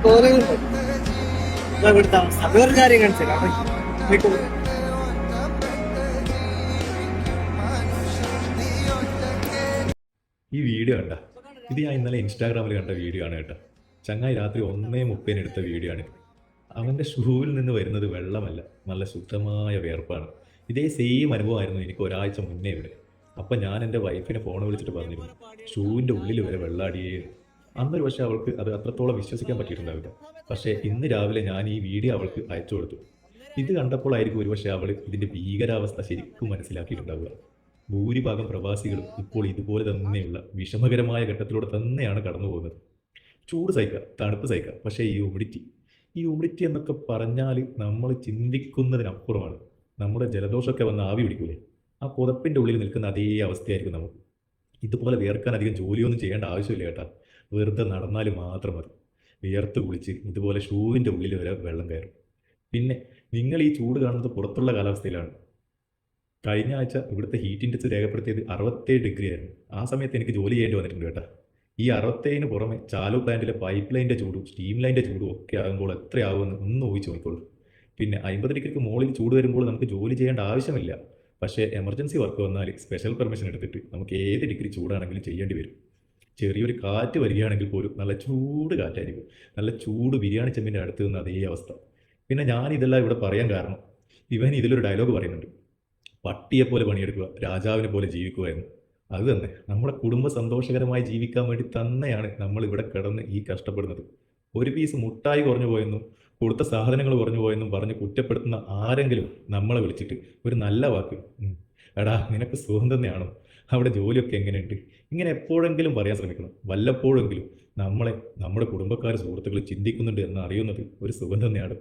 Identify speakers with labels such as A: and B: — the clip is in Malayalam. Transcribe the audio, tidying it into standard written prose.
A: തോന്നുന്നുണ്ട്. ഇതാ ഇവിടുത്തെ അവസ്ഥ. വേറൊരു കാര്യം കാണിച്ചേക്കാം.
B: ഈ വീഡിയോ കണ്ട ഇത് ഞാൻ ഇന്നലെ ഇൻസ്റ്റാഗ്രാമിൽ കണ്ട വീഡിയോ ആണ് കേട്ടോ. ചങ്ങായി രാത്രി 1:30 എടുത്ത വീഡിയോ ആണ്. അവൻ്റെ ഷൂവിൽ നിന്ന് വരുന്നത് വെള്ളമല്ല, നല്ല ശുദ്ധമായ വിയർപ്പാണ്. ഇതേ സെയിം അനുഭവമായിരുന്നു എനിക്ക് ഒരാഴ്ച മുന്നേ ഇവിടെ. അപ്പം ഞാൻ എൻ്റെ വൈഫിനെ ഫോൺ വിളിച്ചിട്ട് പറഞ്ഞിരുന്നു ഷൂവിൻ്റെ ഉള്ളിൽ വരെ വെള്ളാടിയേ. അന്നൊരു പക്ഷേ അവൾക്ക് അത് അത്രത്തോളം വിശ്വസിക്കാൻ പറ്റിയിട്ടുണ്ടാവില്ല. പക്ഷേ ഇന്ന് രാവിലെ ഞാൻ ഈ വീഡിയോ അവൾക്ക് അയച്ചു കൊടുത്തു. ഇത് കണ്ടപ്പോഴായിരിക്കും ഒരുപക്ഷെ അവൾ ഇതിൻ്റെ ഭീകരാവസ്ഥ ശരിക്കും മനസ്സിലാക്കിയിട്ടുണ്ടാവുക. ഭൂരിഭാഗം പ്രവാസികളും ഇപ്പോൾ ഇതുപോലെ തന്നെയുള്ള വിഷമകരമായ ഘട്ടത്തിലൂടെ തന്നെയാണ് കടന്നു പോകുന്നത്. ചൂട് സഹിക്കാം, തണുപ്പ് സഹിക്കാം, പക്ഷേ ഈ ഹ്യൂമിഡിറ്റി എന്നൊക്കെ പറഞ്ഞാൽ നമ്മൾ ചിന്തിക്കുന്നതിനപ്പുറമാണ്. നമ്മുടെ ജലദോഷമൊക്കെ വന്ന് ആവി പിടിക്കൂലേ, ആ പുതപ്പിൻ്റെ ഉള്ളിൽ നിൽക്കുന്ന അതേ അവസ്ഥയായിരിക്കും നമുക്ക്. ഇതുപോലെ വിയർക്കാൻ അധികം ജോലിയൊന്നും ചെയ്യേണ്ട ആവശ്യമില്ല കേട്ടാ. വെറുതെ നടന്നാൽ മാത്രം മതി. വിയർത്ത് കുളിച്ച് ഇതുപോലെ ഷൂവിൻ്റെ ഉള്ളിൽ വരെ വെള്ളം കയറും. പിന്നെ നിങ്ങൾ ഈ ചൂട് കാണുന്നത് പുറത്തുള്ള കാലാവസ്ഥയിലാണ്. കഴിഞ്ഞ ആഴ്ച ഇവിടുത്തെ ഹീറ്റ് ഇൻഡെക്സ് രേഖപ്പെടുത്തിയത് 67 ആയിരുന്നു. ആ സമയത്ത് എനിക്ക് ജോലി ചെയ്യേണ്ടി വന്നിട്ടുണ്ട് കേട്ടോ. ഈ 67 പുറമെ ചാലു പ്ലാന്റിലെ പൈപ്പ് ലൈൻ്റെ ചൂടും സ്റ്റീം ലൈൻ്റെ ചൂടും ഒക്കെ ആകുമ്പോൾ എത്രയാകുമെന്ന് ഒന്ന് ഊഹിച്ച് നോക്കിക്കോളൂ. പിന്നെ 50 മുകളിൽ ചൂട് വരുമ്പോൾ നമുക്ക് ജോലി ചെയ്യേണ്ട ആവശ്യമില്ല. പക്ഷേ എമർജൻസി വർക്ക് വന്നാൽ സ്പെഷ്യൽ പെർമിഷൻ എടുത്തിട്ട് നമുക്ക് ഏത് ഡിഗ്രി ചൂടാണെങ്കിലും ചെയ്യേണ്ടി വരും. ചെറിയൊരു കാറ്റ് വരികയാണെങ്കിൽ പോലും നല്ല ചൂട് കാറ്റായിരിക്കും. നല്ല ചൂട് ബിരിയാണി ചെമ്പിൻ്റെ അടുത്ത് നിന്ന് അതേ അവസ്ഥ. പിന്നെ ഞാൻ ഇതെല്ലാം ഇവിടെ പറയാൻ കാരണം ഇവൻ ഇതിലൊരു ഡയലോഗ് പറയുന്നുണ്ട്, പട്ടിയെപ്പോലെ പണിയെടുക്കുക, രാജാവിനെ പോലെ ജീവിക്കുക എന്ന്. അത് തന്നെ നമ്മുടെ കുടുംബം സന്തോഷകരമായി ജീവിക്കാൻ വേണ്ടി തന്നെയാണ് നമ്മൾ ഇവിടെ കിടന്ന് ഈ കഷ്ടപ്പെടുന്നത്. ഒരു പീസ് മുട്ടായി കുറഞ്ഞു പോയെന്നും കൊടുത്ത സാധനങ്ങൾ കുറഞ്ഞു പോയെന്നും പറഞ്ഞ് കുറ്റപ്പെടുത്തുന്ന ആരെങ്കിലും നമ്മളെ വിളിച്ചിട്ട് ഒരു നല്ല വാക്ക്, എടാ നിനക്ക് സുഖം തന്നെയാണോ, അവിടെ ജോലിയൊക്കെ എങ്ങനെയുണ്ട്, ഇങ്ങനെ എപ്പോഴെങ്കിലും പറയാൻ ശ്രമിക്കണം. വല്ലപ്പോഴെങ്കിലും നമ്മളെ നമ്മുടെ കുടുംബക്കാർ സുഹൃത്തുക്കൾ ചിന്തിക്കുന്നുണ്ട് എന്ന് അറിയുന്നത് ഒരു സുഖം തന്നെയാണ്.